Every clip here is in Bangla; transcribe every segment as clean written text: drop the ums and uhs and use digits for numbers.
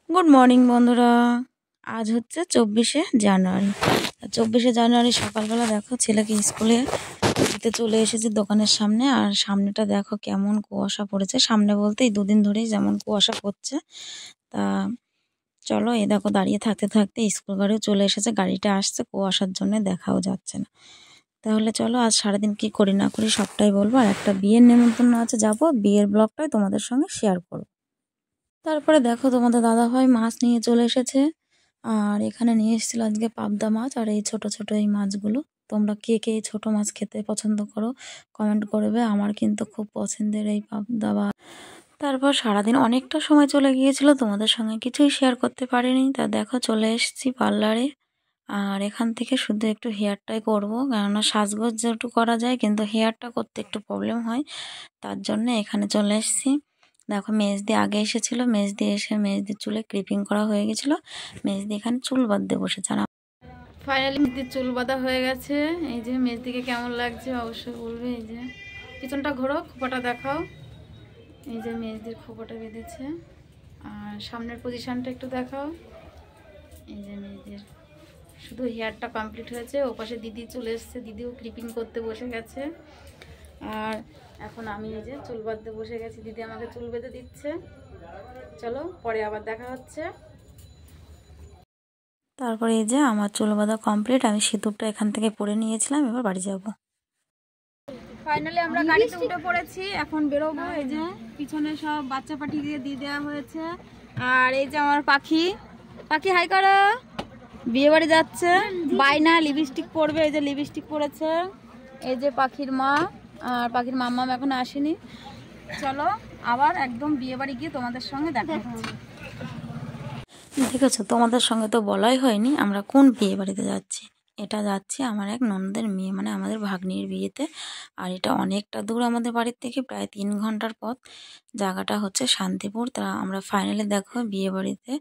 গুড মর্নিং বন্ধুরা। আজ হচ্ছে 24শে জানুয়ারি। 24শে জানুয়ারি সকালবেলা দেখো ছেলেকে স্কুলে দিতে চলে এসেছি দোকানের সামনে। আর সামনেটা দেখো কেমন কুয়াশা পড়েছে। সামনে বলতে এই দুদিন ধরেই যেমন কুয়াশা পড়ছে। তা চলো, এই দেখো দাঁড়িয়ে থাকতে থাকতে স্কুল গাড়িও চলে এসেছে। গাড়িটা আসছে, কুয়াশার জন্য দেখাও যাচ্ছে না। তাহলে চলো আজ সারাদিন কি করি না করি সবটাই বলবো। আর একটা বিয়ের নেমন্তন্ন আছে, যাবো, বিয়ের ব্লগটাই তোমাদের সঙ্গে শেয়ার করবো। তারপরে দেখো তোমাদের দাদাভাই মাছ নিয়ে চলে এসেছে। আর এখানে নিয়ে এসেছিল আজকে পাবদা মাছ। আর এই ছোট ছোট এই মাছগুলো, তোমরা কে কে এই ছোট মাছ খেতে পছন্দ করো কমেন্ট করবে। আমার কিন্তু খুব পছন্দের এই পাবদা মাছ। তারপর সারাদিন অনেকটা সময় চলে গিয়েছিল, তোমাদের সঙ্গে কিছুই শেয়ার করতে পারিনি। তা দেখো চলে এসেছি পার্লারে। আর এখান থেকে শুধু একটু হেয়ারটাই করবো, কেননা সাজগোজ যেটু করা যায় কিন্তু হেয়ারটা করতে একটু প্রবলেম হয়। তার জন্য এখানে চলে এসেছি। দেখো মেজদি আগে এসেছিল, মেজদি এসে মেজদির চুলে ক্লিপিং করা হয়ে গেছিলো। মেজদি এখানে চুল বাঁধতে বসেছে। আর ফাইনালি মেজদির চুল বাঁধা হয়ে গেছে। এই যে মেজদিকে কেমন লাগছে অবশ্যই বলবে। এই যে পিছনটা ঘোরো, খোপাটা দেখাও। এই যে মেজদির খোপাটা বেঁধেছে। আর সামনের পজিশনটা একটু দেখাও। এই যে মেজদির শুধু হেয়ারটা কমপ্লিট হয়েছে। ও পাশে দিদি চলে এসছে, দিদিও ক্লিপিং করতে বসে গেছে। আর এখন আমি এই যে চুল বাঁধতে বসে গেছি, দিদি আমাকে চুল বেঁধে দিচ্ছে। চলো পরে আবার দেখা হচ্ছে। তারপরে এই যে আমার চুল বাঁধা কমপ্লিট। আমি সিঁদুরটা এখান থেকে পরে নিয়েছিলাম, এবার বাড়ি যাব। ফাইনালি আমরা গাড়িতে উঠে পড়েছি, এখন বেরোবো। এই যে পিছনে সব বাচ্চা পাঠিয়ে দিয়ে দেওয়া হয়েছে। আর এই যে আমার পাখি, পাখি হাই করো। বিয়ে বাড়ি যাচ্ছে, বাইনা লিপস্টিক পরবে। এই যে লিপস্টিক পরেছে। এই যে পাখির মা, আর পাখির মাম্মাম এখন আসেনি। চলো আবার একদম বিয়ে বাড়ি গিয়ে তোমাদের সঙ্গে দেখা হচ্ছে। দেখেছো, তোমাদের সঙ্গে তো বলাই হয়নি আমরা কোন বিয়ে বাড়িতে যাচ্ছি। এটা যাচ্ছি আমার এক ননদের মেয়ে, মানে আমাদের ভাগ্নির বিয়েতে। আর এটা অনেকটা দূর আমাদের বাড়ির থেকে, প্রায় 3 ঘন্টার পথ। জায়গাটা হচ্ছে শান্তিপুর। তা আমরা ফাইনালি দেখো বিয়ে বাড়িতে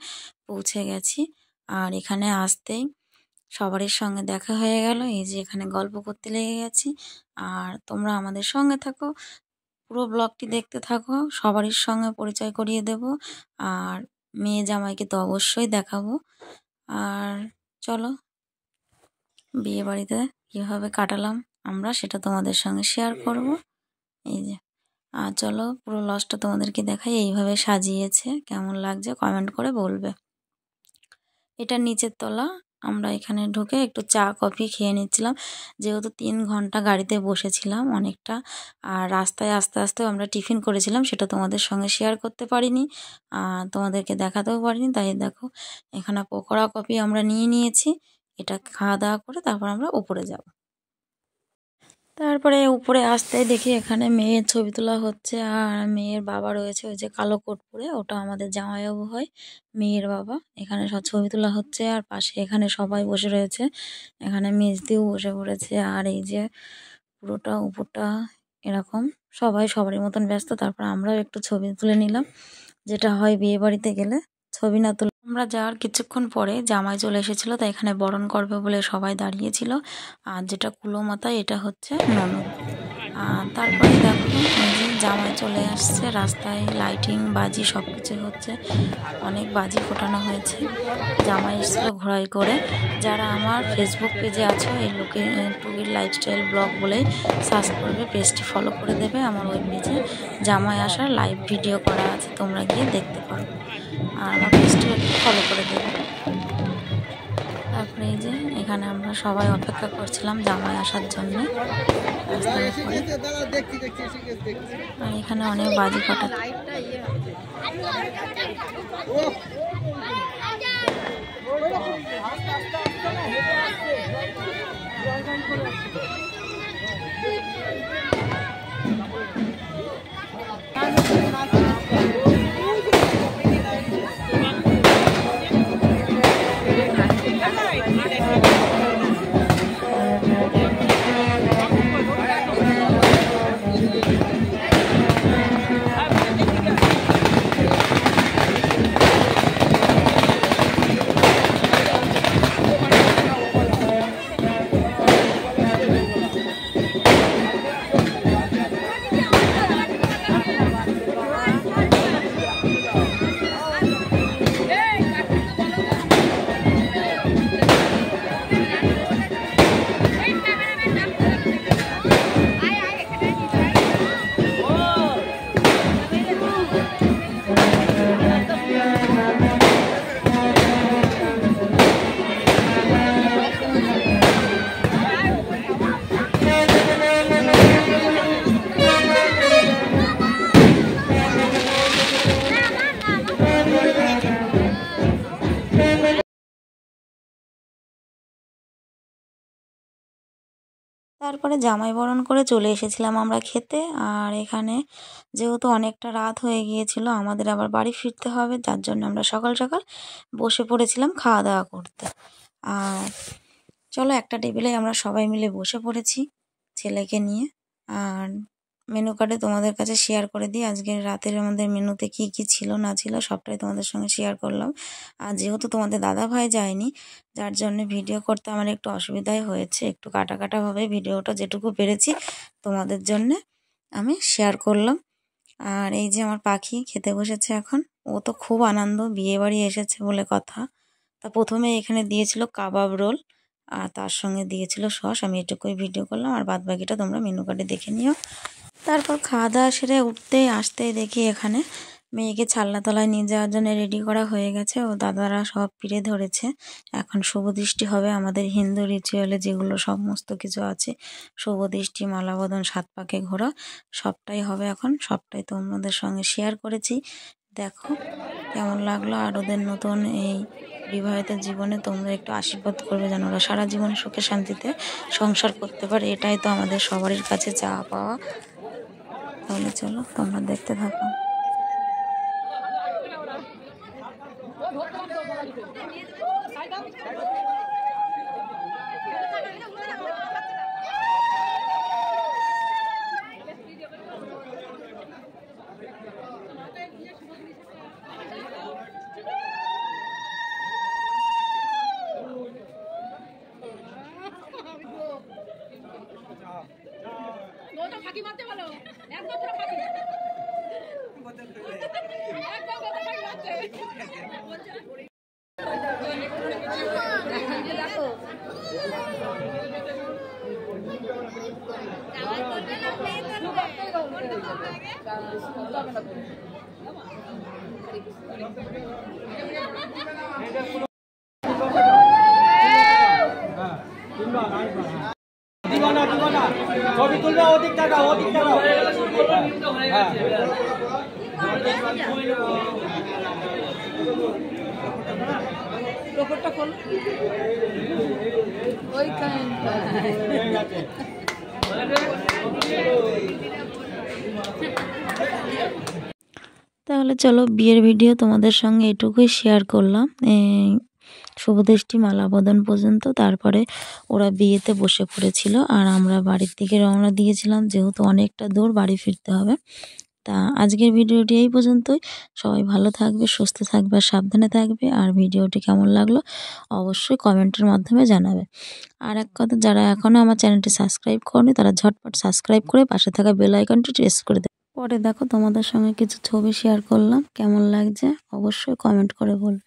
পৌঁছে গেছি। আর এখানে আসতেই সবারই সঙ্গে দেখা হয়ে গেল। এই যে এখানে গল্প করতে লেগে গেছি। আর তোমরা আমাদের সঙ্গে থাকো, পুরো ব্লগটি দেখতে থাকো, সবারই সঙ্গে পরিচয় করিয়ে দেব। আর মেয়ে জামাইকে তো অবশ্যই দেখাবো। আর চলো বিয়ে বাড়িতে কীভাবে কাটালাম আমরা সেটা তোমাদের সঙ্গে শেয়ার করব। এই যে আর চলো পুরো লজটা তোমাদেরকে দেখাই। এইভাবে সাজিয়েছে, কেমন লাগছে কমেন্ট করে বলবে। এটা নিচের তলা। আমরা এখানে ঢুকে একটু চা কফি খেয়ে নিচ্ছিলাম, যেহেতু 3 ঘন্টা গাড়িতে বসেছিলাম অনেকটা। আর রাস্তায় আস্তে আস্তে আমরা টিফিন করেছিলাম, সেটা তোমাদের সঙ্গে শেয়ার করতে পারিনি, তোমাদেরকে দেখাতেও পারিনি। তাই দেখো এখানে পকোড়া কফি আমরা নিয়েছি। এটা খাওয়া দাওয়া করে তারপর আমরা উপরে যাব। তারপরে উপরে আসতে দেখি এখানে মেয়ের ছবি তোলা হচ্ছে। আর মেয়ের বাবা রয়েছে, ওই যে কালো কোট পরে, ওটা আমাদের জামাইবাবু হয়, মেয়ের বাবা। এখানে সব ছবি তোলা হচ্ছে। আর পাশে এখানে সবাই বসে রয়েছে, এখানে মেজদিও বসে পড়েছে। আর এই যে পুরোটা উপরটা এরকম সবাই সবারই মতন ব্যস্ত। তারপর আমরাও একটু ছবি তুলে নিলাম, যেটা হয় বিয়ে বাড়িতে গেলে। ছবি না তুলে আমরা যাওয়ার কিছুক্ষণ পরে জামাই চলে এসেছিলো, তাই এখানে বরণ করবে বলে সবাই দাঁড়িয়েছিল। আর যেটা কুলো মাথায় এটা হচ্ছে ননদ। তারপরে দেখো এই যে জামাই চলে আসছে। রাস্তায় লাইটিং বাজি সব কিছু হচ্ছে, অনেক বাজি ফোটানো হয়েছে। জামাই এসেছিলো ঘোড়াই করে। যারা আমার ফেসবুক পেজে আছো, এই টুকির লাইফস্টাইল ব্লগ বলেই সার্চ করবে, পেজটি ফলো করে দেবে। আমার ওই পেজে জামাই আসার লাইভ ভিডিও করা আছে, তোমরা গিয়ে দেখতে পারো। আর আমার পেজটি একটু ফলো করে দেবে। তারপরে এই যে এখানে আমরা সবাই অপেক্ষা করছিলাম জামাই আসার জন্য। আর এখানে অনেক বাজি ফাটা। তারপরে জামাই বরণ করে চলে এসেছিলাম আমরা খেতে। আর এখানে যেহেতু অনেকটা রাত হয়ে গিয়েছিল, আমাদের আবার বাড়ি ফিরতে হবে, যার জন্য আমরা সকাল সকাল বসে পড়েছিলাম খাওয়া দাওয়া করতে। আর চলো, একটা টেবিলে আমরা সবাই মিলে বসে পড়েছি ছেলেকে নিয়ে। আর মেনু কার্ডে তোমাদের কাছে শেয়ার করে দিই আজকের রাতের আমাদের মেনুতে কি কি ছিল না ছিল, সবটাই তোমাদের সঙ্গে শেয়ার করলাম। আর যেহেতু তোমাদের দাদা ভাই যায়নি, যার জন্য ভিডিও করতে আমার একটু অসুবিধাই হয়েছে, একটু কাটা কাটাভাবে ভিডিওটা যেটুকু পেরেছি তোমাদের জন্য আমি শেয়ার করলাম। আর এই যে আমার পাখি খেতে বসেছে এখন, ও তো খুব আনন্দ, বিয়ে বাড়ি এসেছে বলে কথা। তা প্রথমে এখানে দিয়েছিল কাবাব রোল, আর তার সঙ্গে দিয়েছিল সস। আমি এটুকুই ভিডিও করলাম, আর বাদ বাকিটা তোমরা মেনু কার্ডে দেখে নিও। তারপর খাওয়া দাওয়া সেরে উঠতেই আসতেই দেখি এখানে মেয়েকে ছালনাতলায় নিয়ে যাওয়ার জন্য রেডি করা হয়ে গেছে। ও দাদারা সব পিড়ে ধরেছে, এখন শুভদৃষ্টি হবে আমাদের হিন্দু রিচুয়ালে যেগুলো সমস্ত কিছু আছে, শুভদৃষ্টি, মালাবদন, 7 পাকে ঘোরা, সবটাই হবে এখন। সবটাই তোমাদের সঙ্গে শেয়ার করেছি, দেখো কেমন লাগলো। আর ওদের নতুন এই বিবাহিত জীবনে তোমরা একটু আশীর্বাদ করবে যেন ওরা সারা জীবন সুখে শান্তিতে সংসার করতে পারে, এটাই তো আমাদের সবারই কাছে চাওয়া পাওয়া। তাহলে চলো তোমরা দেখতে থাকো। ফাঁকি মারতে বলো, একদম পুরো ফাঁকি। একদম কথা ফাঁকি মারতে। ছবি তুলবে, ওদিক টাকা ওদিক টাকা। তাহলে চলো, বিয়ের ভিডিও তোমাদের সঙ্গে এটুকুই শেয়ার করলাম, শুভদৃষ্টি মালাবদন পর্যন্ত। তারপরে ওরা বিয়েতে বসে পড়েছিল, আর আমরা বাড়ির দিকে রওনা দিয়েছিলাম, যেহেতু অনেকটা দূর বাড়ি ফিরতে হবে। তা আজকের ভিডিওটি এই পর্যন্তই। সবাই ভালো থাকবে, সুস্থ থাকবে, আর সাবধানে থাকবে। আর ভিডিওটি কেমন লাগলো অবশ্যই কমেন্টের মাধ্যমে জানাবে। আর এক কথা, যারা এখনও আমার চ্যানেলটি সাবস্ক্রাইব করেনি তারা ঝটপট সাবস্ক্রাইব করে পাশে থাকা বেল আইকনটি প্রেস করে দেবে। পরে দেখো তোমাদের সঙ্গে কিছু ছবি শেয়ার করলাম, কেমন লাগছে অবশ্যই কমেন্ট করে বলবে।